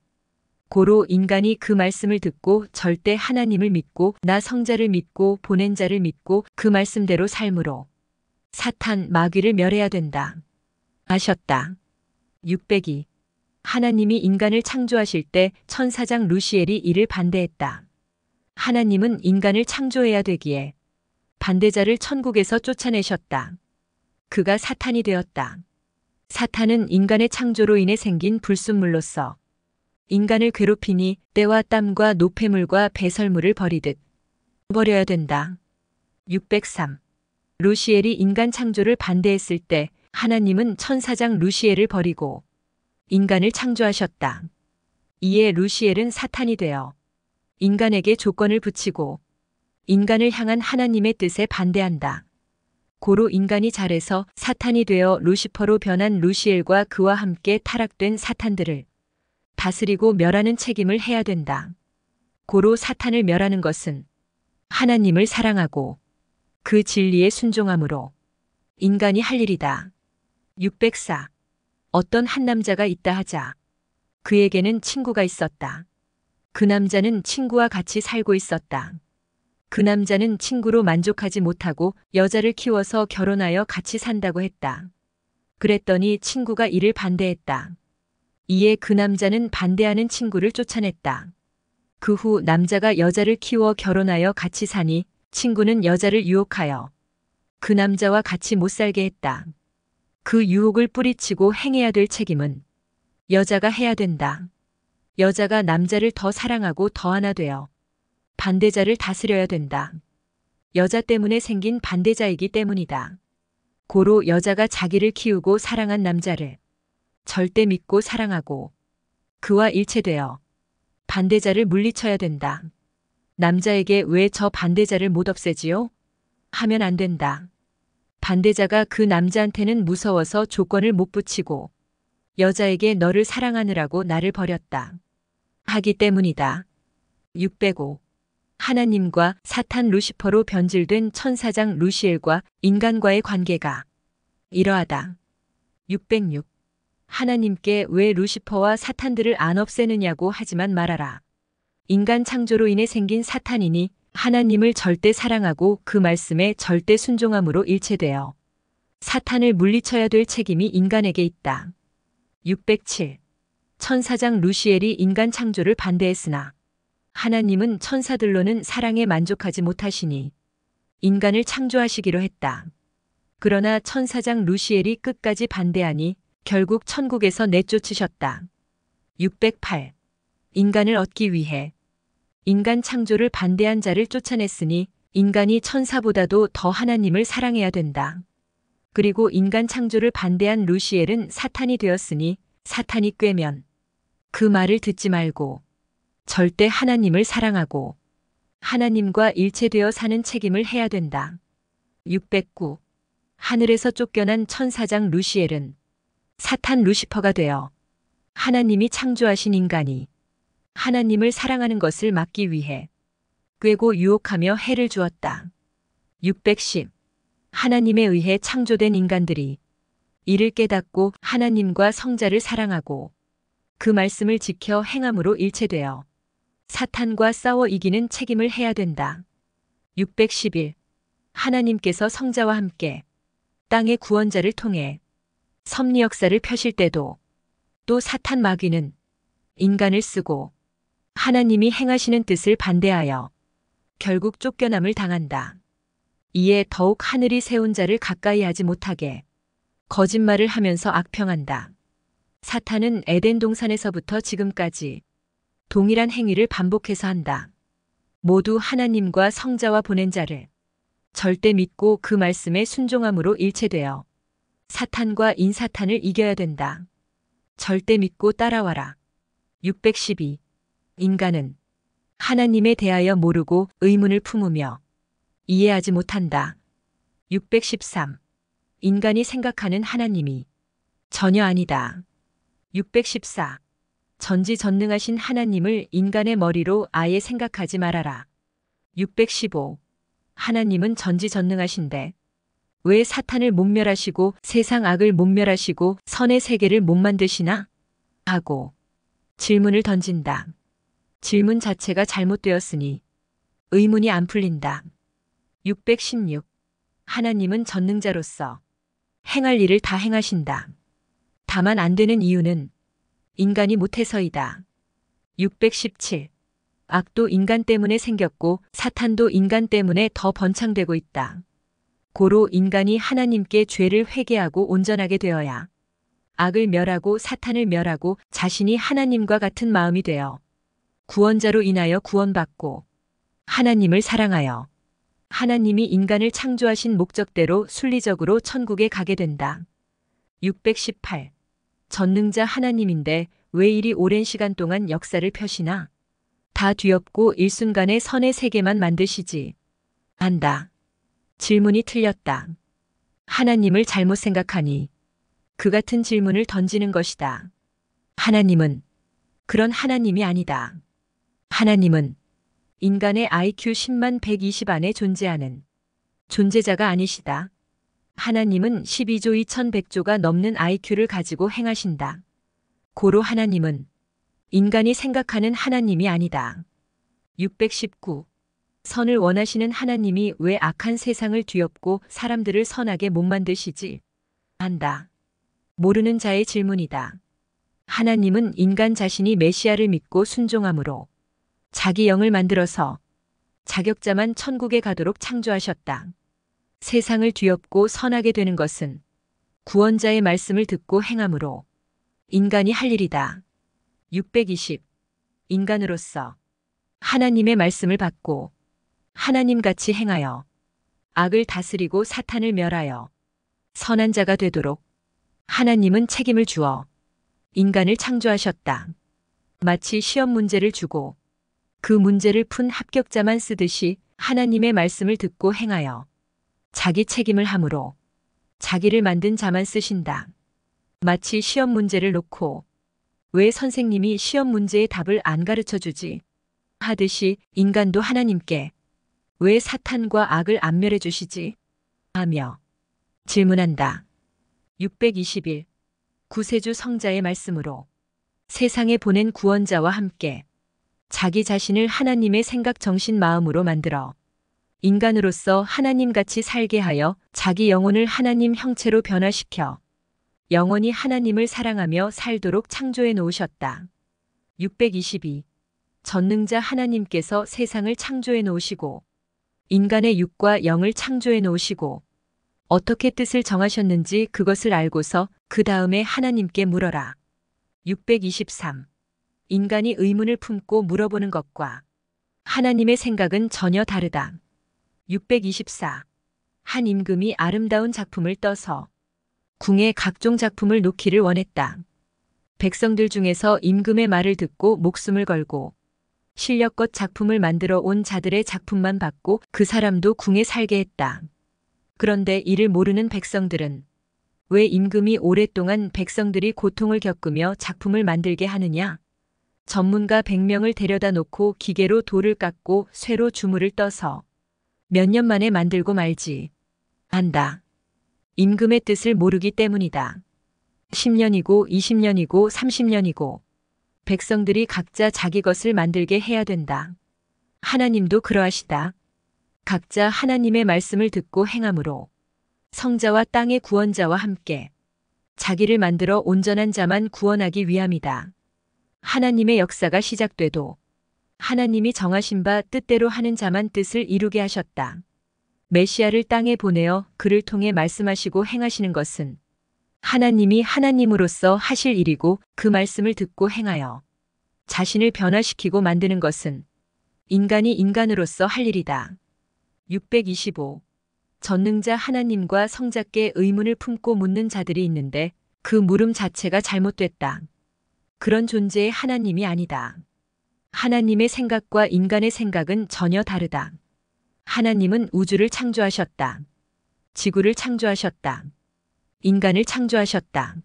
고로 인간이 그 말씀을 듣고 절대 하나님을 믿고 나 성자를 믿고 보낸 자를 믿고 그 말씀대로 삶으로 사탄 마귀를 멸해야 된다. 아셨다. 602. 하나님이 인간을 창조하실 때 천사장 루시엘이 이를 반대했다. 하나님은 인간을 창조해야 되기에 반대자를 천국에서 쫓아내셨다. 그가 사탄이 되었다. 사탄은 인간의 창조로 인해 생긴 불순물로서 인간을 괴롭히니 때와 땀과 노폐물과 배설물을 버리듯 버려야 된다. 603. 루시엘이 인간 창조를 반대했을 때 하나님은 천사장 루시엘을 버리고 인간을 창조하셨다. 이에 루시엘은 사탄이 되어 인간에게 조건을 붙이고 인간을 향한 하나님의 뜻에 반대한다. 고로 인간이 잘해서 사탄이 되어 루시퍼로 변한 루시엘과 그와 함께 타락된 사탄들을 다스리고 멸하는 책임을 해야 된다. 고로 사탄을 멸하는 것은 하나님을 사랑하고 그 진리에 순종함으로 인간이 할 일이다. 604. 어떤 한 남자가 있다 하자. 그에게는 친구가 있었다. 그 남자는 친구와 같이 살고 있었다. 그 남자는 친구로 만족하지 못하고 여자를 키워서 결혼하여 같이 산다고 했다. 그랬더니 친구가 이를 반대했다. 이에 그 남자는 반대하는 친구를 쫓아냈다. 그 후 남자가 여자를 키워 결혼하여 같이 사니 친구는 여자를 유혹하여 그 남자와 같이 못 살게 했다. 그 유혹을 뿌리치고 행해야 될 책임은 여자가 해야 된다. 여자가 남자를 더 사랑하고 더 하나 되어 반대자를 다스려야 된다. 여자 때문에 생긴 반대자이기 때문이다. 고로 여자가 자기를 키우고 사랑한 남자를 절대 믿고 사랑하고 그와 일체되어 반대자를 물리쳐야 된다. 남자에게 왜 저 반대자를 못 없애지요? 하면 안 된다. 반대자가 그 남자한테는 무서워서 조건을 못 붙이고 여자에게 너를 사랑하느라고 나를 버렸다. 하기 때문이다. 605. 하나님과 사탄 루시퍼로 변질된 천사장 루시엘과 인간과의 관계가 이러하다. 606. 하나님께 왜 루시퍼와 사탄들을 안 없애느냐고 하지만 말아라. 인간 창조로 인해 생긴 사탄이니 하나님을 절대 사랑하고 그 말씀에 절대 순종함으로 일체되어 사탄을 물리쳐야 될 책임이 인간에게 있다. 607. 천사장 루시엘이 인간 창조를 반대했으나 하나님은 천사들로는 사랑에 만족하지 못하시니 인간을 창조하시기로 했다. 그러나 천사장 루시엘이 끝까지 반대하니 결국 천국에서 내쫓으셨다. 608. 인간을 얻기 위해 인간 창조를 반대한 자를 쫓아냈으니 인간이 천사보다도 더 하나님을 사랑해야 된다. 그리고 인간 창조를 반대한 루시엘은 사탄이 되었으니 사탄이 꿰면 그 말을 듣지 말고 절대 하나님을 사랑하고 하나님과 일체되어 사는 책임을 해야 된다. 609. 하늘에서 쫓겨난 천사장 루시엘은 사탄 루시퍼가 되어 하나님이 창조하신 인간이 하나님을 사랑하는 것을 막기 위해 꿰고 유혹하며 해를 주었다. 610. 하나님에 의해 창조된 인간들이 이를 깨닫고 하나님과 성자를 사랑하고 그 말씀을 지켜 행함으로 일체되어 사탄과 싸워 이기는 책임을 해야 된다. 611. 하나님께서 성자와 함께 땅의 구원자를 통해 섭리 역사를 펴실 때도 또 사탄 마귀는 인간을 쓰고 하나님이 행하시는 뜻을 반대하여 결국 쫓겨남을 당한다. 이에 더욱 하늘이 세운 자를 가까이 하지 못하게 거짓말을 하면서 악평한다. 사탄은 에덴 동산에서부터 지금까지 동일한 행위를 반복해서 한다. 모두 하나님과 성자와 보낸 자를 절대 믿고 그 말씀에 순종함으로 일체되어 사탄과 인사탄을 이겨야 된다. 절대 믿고 따라와라. 612. 인간은 하나님에 대하여 모르고 의문을 품으며 이해하지 못한다. 613. 인간이 생각하는 하나님이 전혀 아니다. 614. 전지전능하신 하나님을 인간의 머리로 아예 생각하지 말아라. 615. 하나님은 전지전능하신데 왜 사탄을 목멸하시고 세상 악을 목멸하시고 선의 세계를 못 만드시나? 하고 질문을 던진다. 질문 자체가 잘못되었으니 의문이 안 풀린다. 616. 하나님은 전능자로서 행할 일을 다 행하신다. 다만 안 되는 이유는 인간이 못해서이다. 617. 악도 인간 때문에 생겼고 사탄도 인간 때문에 더 번창되고 있다. 고로 인간이 하나님께 죄를 회개하고 온전하게 되어야 악을 멸하고 사탄을 멸하고 자신이 하나님과 같은 마음이 되어 구원자로 인하여 구원받고 하나님을 사랑하여 하나님이 인간을 창조하신 목적대로 순리적으로 천국에 가게 된다. 618. 전능자 하나님인데 왜 이리 오랜 시간 동안 역사를 펴시나? 다 뒤엎고 일순간에 선의 세계만 만드시지. 안다. 질문이 틀렸다. 하나님을 잘못 생각하니 그 같은 질문을 던지는 것이다. 하나님은 그런 하나님이 아니다. 하나님은 인간의 IQ 10만 120 안에 존재하는 존재자가 아니시다. 하나님은 12조 2100조가 넘는 IQ를 가지고 행하신다. 고로 하나님은 인간이 생각하는 하나님이 아니다. 619. 선을 원하시는 하나님이 왜 악한 세상을 뒤엎고 사람들을 선하게 못 만드시지? 안다. 모르는 자의 질문이다. 하나님은 인간 자신이 메시아를 믿고 순종함으로 자기 영을 만들어서 자격자만 천국에 가도록 창조하셨다. 세상을 뒤엎고 선하게 되는 것은 구원자의 말씀을 듣고 행함으로 인간이 할 일이다. 620. 인간으로서 하나님의 말씀을 받고 하나님같이 행하여 악을 다스리고 사탄을 멸하여 선한 자가 되도록 하나님은 책임을 주어 인간을 창조하셨다. 마치 시험 문제를 주고 그 문제를 푼 합격자만 쓰듯이 하나님의 말씀을 듣고 행하여 자기 책임을 함으로 자기를 만든 자만 쓰신다. 마치 시험 문제를 놓고 왜 선생님이 시험 문제의 답을 안 가르쳐 주지? 하듯이 인간도 하나님께 왜 사탄과 악을 안 멸해 주시지? 하며 질문한다. 621. 구세주 성자의 말씀으로 세상에 보낸 구원자와 함께 자기 자신을 하나님의 생각 정신 마음으로 만들어 인간으로서 하나님같이 살게 하여 자기 영혼을 하나님 형체로 변화시켜 영원히 하나님을 사랑하며 살도록 창조해 놓으셨다. 622. 전능자 하나님께서 세상을 창조해 놓으시고 인간의 육과 영을 창조해 놓으시고 어떻게 뜻을 정하셨는지 그것을 알고서 그 다음에 하나님께 물어라. 623. 인간이 의문을 품고 물어보는 것과 하나님의 생각은 전혀 다르다. 624. 한 임금이 아름다운 작품을 떠서 궁에 각종 작품을 놓기를 원했다. 백성들 중에서 임금의 말을 듣고 목숨을 걸고 실력껏 작품을 만들어 온 자들의 작품만 받고 그 사람도 궁에 살게 했다. 그런데 이를 모르는 백성들은 왜 임금이 오랫동안 백성들이 고통을 겪으며 작품을 만들게 하느냐? 전문가 100명을 데려다 놓고 기계로 돌을 깎고 쇠로 주물을 떠서 몇 년 만에 만들고 말지. 한다. 임금의 뜻을 모르기 때문이다. 10년이고 20년이고 30년이고 백성들이 각자 자기 것을 만들게 해야 된다. 하나님도 그러하시다. 각자 하나님의 말씀을 듣고 행함으로 성자와 땅의 구원자와 함께 자기를 만들어 온전한 자만 구원하기 위함이다. 하나님의 역사가 시작돼도 하나님이 정하신 바 뜻대로 하는 자만 뜻을 이루게 하셨다. 메시아를 땅에 보내어 그를 통해 말씀하시고 행하시는 것은 하나님이 하나님으로서 하실 일이고 그 말씀을 듣고 행하여 자신을 변화시키고 만드는 것은 인간이 인간으로서 할 일이다. 625. 전능자 하나님과 성자께 의문을 품고 묻는 자들이 있는데 그 물음 자체가 잘못됐다. 그런 존재의 하나님이 아니다. 하나님의 생각과 인간의 생각은 전혀 다르다. 하나님은 우주를 창조하셨다. 지구를 창조하셨다. 인간을 창조하셨다.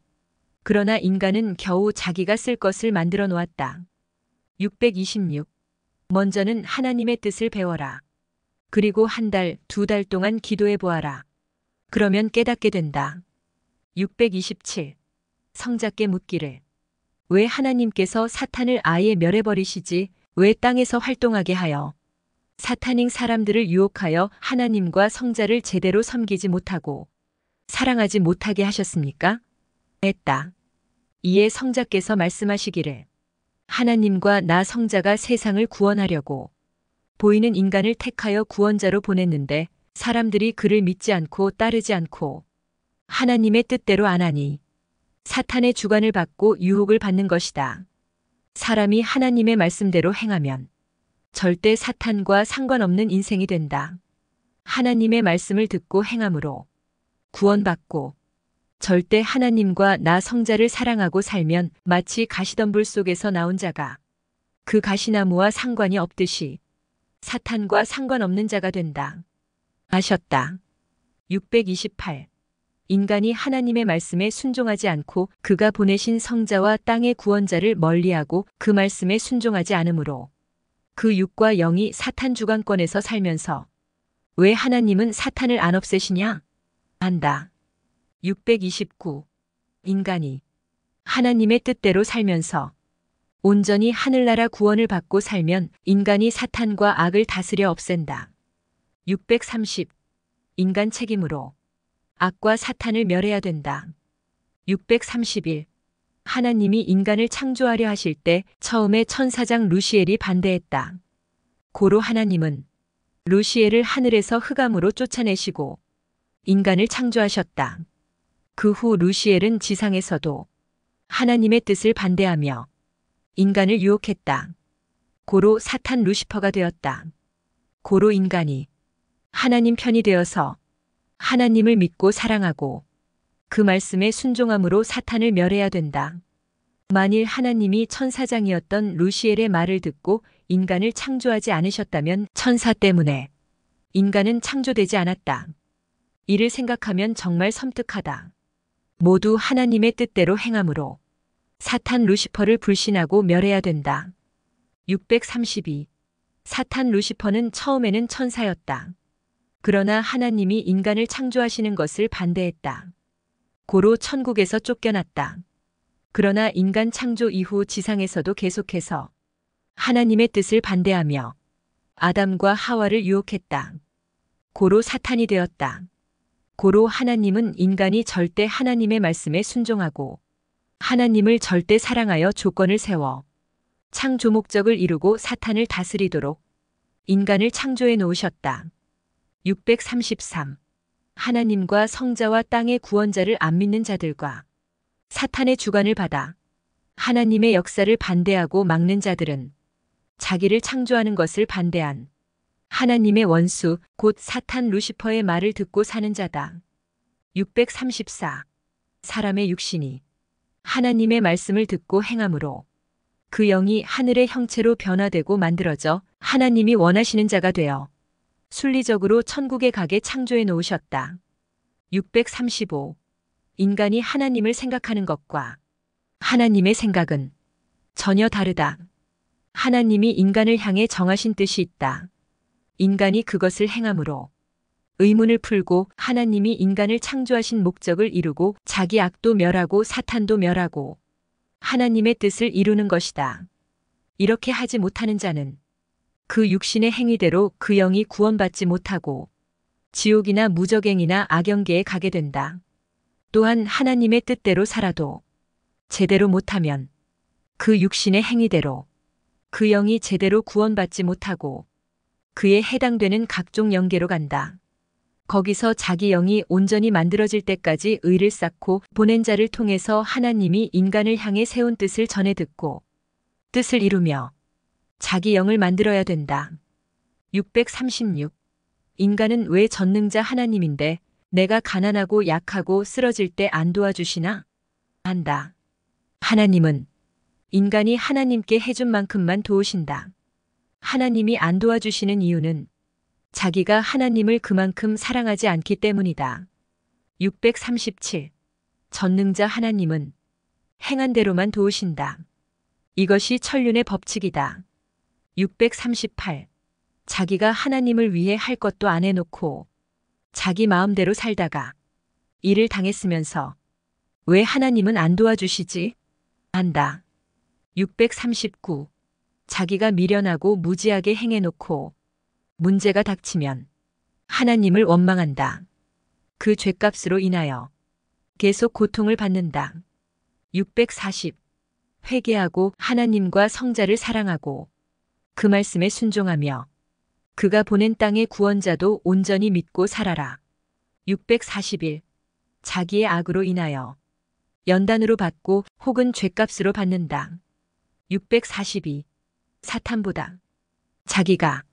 그러나 인간은 겨우 자기가 쓸 것을 만들어 놓았다. 626. 먼저는 하나님의 뜻을 배워라. 그리고 한 달, 두 달 동안 기도해 보아라. 그러면 깨닫게 된다. 627. 성자께 묻기를. 왜 하나님께서 사탄을 아예 멸해버리시지 왜 땅에서 활동하게 하여 사탄인 사람들을 유혹하여 하나님과 성자를 제대로 섬기지 못하고 사랑하지 못하게 하셨습니까? 했다. 이에 성자께서 말씀하시기를 하나님과 나 성자가 세상을 구원하려고 보이는 인간을 택하여 구원자로 보냈는데 사람들이 그를 믿지 않고 따르지 않고 하나님의 뜻대로 안 하니 사탄의 주관을 받고 유혹을 받는 것이다. 사람이 하나님의 말씀대로 행하면 절대 사탄과 상관없는 인생이 된다. 하나님의 말씀을 듣고 행함으로 구원받고 절대 하나님과 나 성자를 사랑하고 살면 마치 가시덤불 속에서 나온 자가 그 가시나무와 상관이 없듯이 사탄과 상관없는 자가 된다. 하셨다. 628. 인간이 하나님의 말씀에 순종하지 않고 그가 보내신 성자와 땅의 구원자를 멀리하고 그 말씀에 순종하지 않으므로 그 육과 영이 사탄 주관권에서 살면서 왜 하나님은 사탄을 안 없애시냐? 한다. 629. 인간이 하나님의 뜻대로 살면서 온전히 하늘나라 구원을 받고 살면 인간이 사탄과 악을 다스려 없앤다. 630. 인간 책임으로 악과 사탄을 멸해야 된다. 631. 하나님이 인간을 창조하려 하실 때 처음에 천사장 루시엘이 반대했다. 고로 하나님은 루시엘을 하늘에서 흑암으로 쫓아내시고 인간을 창조하셨다. 그 후 루시엘은 지상에서도 하나님의 뜻을 반대하며 인간을 유혹했다. 고로 사탄 루시퍼가 되었다. 고로 인간이 하나님 편이 되어서 하나님을 믿고 사랑하고 그 말씀에 순종함으로 사탄을 멸해야 된다. 만일 하나님이 천사장이었던 루시엘의 말을 듣고 인간을 창조하지 않으셨다면 천사 때문에 인간은 창조되지 않았다. 이를 생각하면 정말 섬뜩하다. 모두 하나님의 뜻대로 행함으로 사탄 루시퍼를 불신하고 멸해야 된다. 632. 사탄 루시퍼는 처음에는 천사였다. 그러나 하나님이 인간을 창조하시는 것을 반대했다. 고로 천국에서 쫓겨났다. 그러나 인간 창조 이후 지상에서도 계속해서 하나님의 뜻을 반대하며 아담과 하와를 유혹했다. 고로 사탄이 되었다. 고로 하나님은 인간이 절대 하나님의 말씀에 순종하고 하나님을 절대 사랑하여 조건을 세워 창조 목적을 이루고 사탄을 다스리도록 인간을 창조해 놓으셨다. 633. 하나님과 성자와 땅의 구원자를 안 믿는 자들과 사탄의 주관을 받아 하나님의 역사를 반대하고 막는 자들은 자기를 창조하는 것을 반대한 하나님의 원수 곧 사탄 루시퍼의 말을 듣고 사는 자다. 634. 사람의 육신이 하나님의 말씀을 듣고 행함으로 그 영이 하늘의 형체로 변화되고 만들어져 하나님이 원하시는 자가 되어 순리적으로 천국에 가게 창조해 놓으셨다. 635. 인간이 하나님을 생각하는 것과 하나님의 생각은 전혀 다르다. 하나님이 인간을 향해 정하신 뜻이 있다. 인간이 그것을 행함으로 의문을 풀고 하나님이 인간을 창조하신 목적을 이루고 자기 악도 멸하고 사탄도 멸하고 하나님의 뜻을 이루는 것이다. 이렇게 하지 못하는 자는 그 육신의 행위대로 그 영이 구원받지 못하고 지옥이나 무적행이나 악영계에 가게 된다. 또한 하나님의 뜻대로 살아도 제대로 못하면 그 육신의 행위대로 그 영이 제대로 구원받지 못하고 그에 해당되는 각종 영계로 간다. 거기서 자기 영이 온전히 만들어질 때까지 의를 쌓고 보낸 자를 통해서 하나님이 인간을 향해 세운 뜻을 전해 듣고 뜻을 이루며 자기 영을 만들어야 된다. 636. 인간은 왜 전능자 하나님인데 내가 가난하고 약하고 쓰러질 때 안 도와주시나? 한다. 하나님은 인간이 하나님께 해준 만큼만 도우신다. 하나님이 안 도와주시는 이유는 자기가 하나님을 그만큼 사랑하지 않기 때문이다. 637. 전능자 하나님은 행한 대로만 도우신다. 이것이 천륜의 법칙이다. 638. 자기가 하나님을 위해 할 것도 안 해놓고 자기 마음대로 살다가 일을 당했으면서 왜 하나님은 안 도와주시지? 한다. 639. 자기가 미련하고 무지하게 행해놓고 문제가 닥치면 하나님을 원망한다. 그 죄값으로 인하여 계속 고통을 받는다. 640. 회개하고 하나님과 성자를 사랑하고 그 말씀에 순종하며 그가 보낸 땅의 구원자도 온전히 믿고 살아라. 641. 자기의 악으로 인하여 연단으로 받고 혹은 죄값으로 받는다. 642. 사탄보다 자기가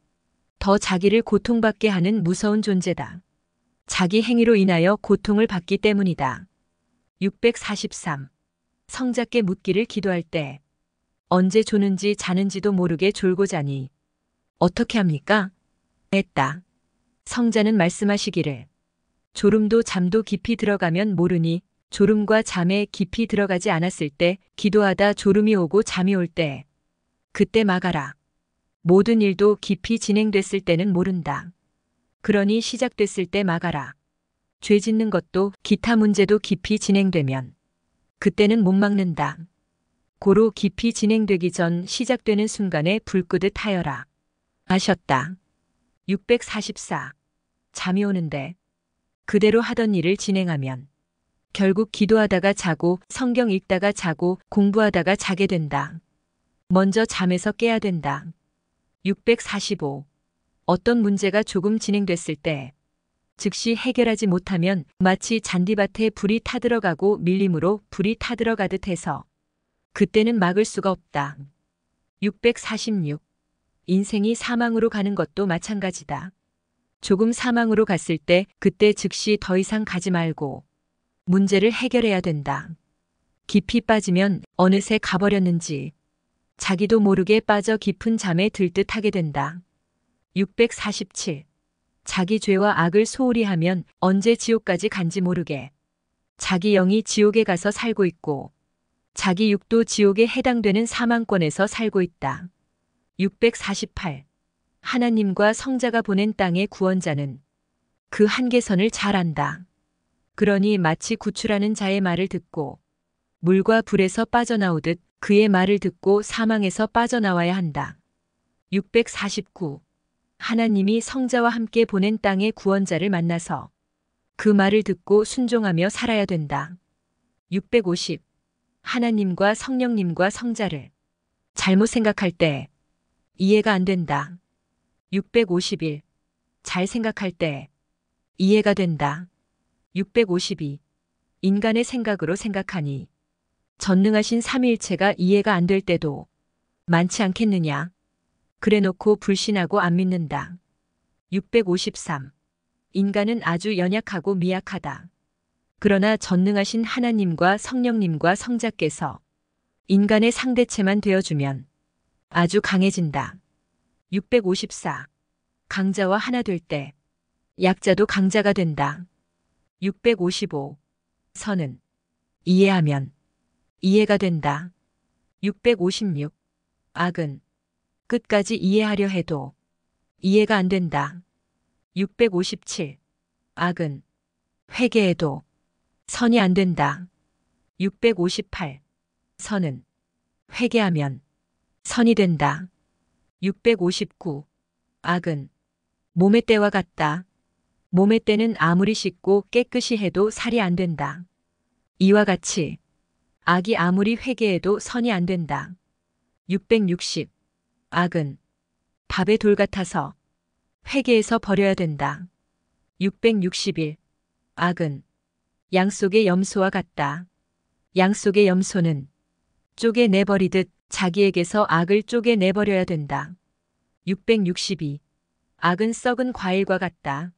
더 자기를 고통받게 하는 무서운 존재다. 자기 행위로 인하여 고통을 받기 때문이다. 643. 성자께 묻기를 기도할 때 언제 조는지 자는지도 모르게 졸고 자니 어떻게 합니까? 했다. 성자는 말씀하시기를 졸음도 잠도 깊이 들어가면 모르니 졸음과 잠에 깊이 들어가지 않았을 때 기도하다 졸음이 오고 잠이 올 때 그때 막아라. 모든 일도 깊이 진행됐을 때는 모른다. 그러니 시작됐을 때 막아라. 죄 짓는 것도 기타 문제도 깊이 진행되면 그때는 못 막는다. 고로 깊이 진행되기 전 시작되는 순간에 불 끄듯 하여라. 하셨다. 644. 잠이 오는데 그대로 하던 일을 진행하면 결국 기도하다가 자고 성경 읽다가 자고 공부하다가 자게 된다. 먼저 잠에서 깨야 된다. 645. 어떤 문제가 조금 진행됐을 때 즉시 해결하지 못하면 마치 잔디밭에 불이 타들어가고 밀림으로 불이 타들어가듯 해서 그때는 막을 수가 없다. 646. 인생이 사망으로 가는 것도 마찬가지다. 조금 사망으로 갔을 때 그때 즉시 더 이상 가지 말고 문제를 해결해야 된다. 깊이 빠지면 어느새 가버렸는지 자기도 모르게 빠져 깊은 잠에 들 듯 하게 된다. 647. 자기 죄와 악을 소홀히 하면 언제 지옥까지 간지 모르게 자기 영이 지옥에 가서 살고 있고 자기 육도 지옥에 해당되는 사망권에서 살고 있다. 648. 하나님과 성자가 보낸 땅의 구원자는 그 한계선을 잘 안다. 그러니 마치 구출하는 자의 말을 듣고 물과 불에서 빠져나오듯 그의 말을 듣고 사망에서 빠져나와야 한다. 649. 하나님이 성자와 함께 보낸 땅의 구원자를 만나서 그 말을 듣고 순종하며 살아야 된다. 650. 하나님과 성령님과 성자를 잘못 생각할 때 이해가 안 된다. 651. 잘 생각할 때 이해가 된다. 652. 인간의 생각으로 생각하니 전능하신 삼위일체가 이해가 안 될 때도 많지 않겠느냐. 그래놓고 불신하고 안 믿는다. 653. 인간은 아주 연약하고 미약하다. 그러나 전능하신 하나님과 성령님과 성자께서 인간의 상대체만 되어주면 아주 강해진다. 654. 강자와 하나 될 때 약자도 강자가 된다. 655. 선은 이해하면 이해가 된다. 656. 악은 끝까지 이해하려 해도 이해가 안 된다. 657. 악은 회개해도 선이 안 된다. 658. 선은 회개하면 선이 된다. 659. 악은 몸의 때와 같다. 몸의 때는 아무리 씻고 깨끗이 해도 살이 안 된다. 이와 같이 악이 아무리 회개해도 선이 안 된다. 660. 악은 밥의 돌 같아서 회개해서 버려야 된다. 661. 악은 양 속의 염소와 같다. 양 속의 염소는 쪼개내버리듯 자기에게서 악을 쪼개내버려야 된다. 662. 악은 썩은 과일과 같다.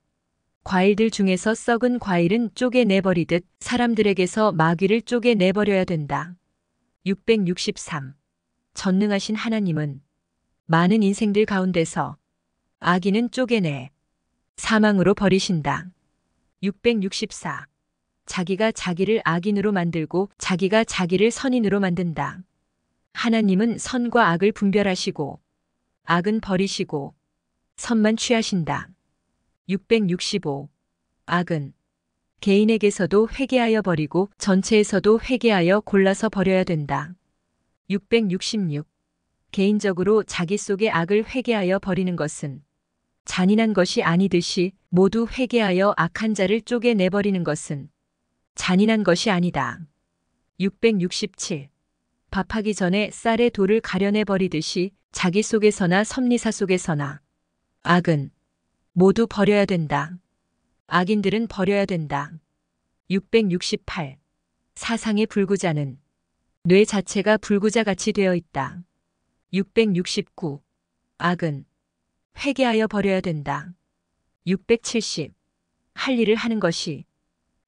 과일들 중에서 썩은 과일은 쪼개내버리듯 사람들에게서 마귀를 쪼개내버려야 된다. 663. 전능하신 하나님은 많은 인생들 가운데서 악인은 쪼개내 사망으로 버리신다. 664. 자기가 자기를 악인으로 만들고 자기가 자기를 선인으로 만든다. 하나님은 선과 악을 분별하시고 악은 버리시고 선만 취하신다. 665. 악은 개인에게서도 회개하여 버리고 전체에서도 회개하여 골라서 버려야 된다. 666. 개인적으로 자기 속의 악을 회개하여 버리는 것은 잔인한 것이 아니듯이 모두 회개하여 악한 자를 쪼개내버리는 것은 잔인한 것이 아니다. 667. 밥하기 전에 쌀에 돌을 가려내 버리듯이 자기 속에서나 섭리사 속에서나 악은 모두 버려야 된다. 악인들은 버려야 된다. 668. 사상의 불구자는 뇌 자체가 불구자같이 되어 있다. 669. 악은 회개하여 버려야 된다. 670. 할 일을 하는 것이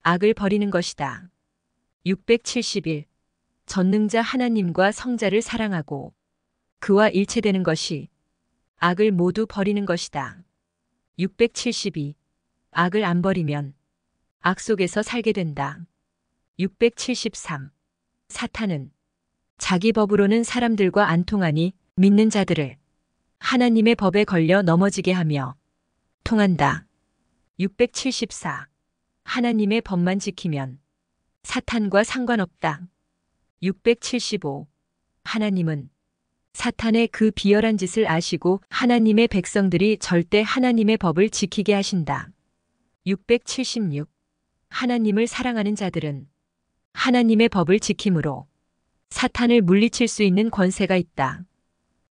악을 버리는 것이다. 671. 전능자 하나님과 성자를 사랑하고 그와 일체되는 것이 악을 모두 버리는 것이다. 672. 악을 안 버리면 악 속에서 살게 된다. 673. 사탄은 자기 법으로는 사람들과 안 통하니 믿는 자들을 하나님의 법에 걸려 넘어지게 하며 통한다. 674. 하나님의 법만 지키면 사탄과 상관없다. 675. 하나님은 사탄의 그 비열한 짓을 아시고 하나님의 백성들이 절대 하나님의 법을 지키게 하신다. 676. 하나님을 사랑하는 자들은 하나님의 법을 지킴으로 사탄을 물리칠 수 있는 권세가 있다.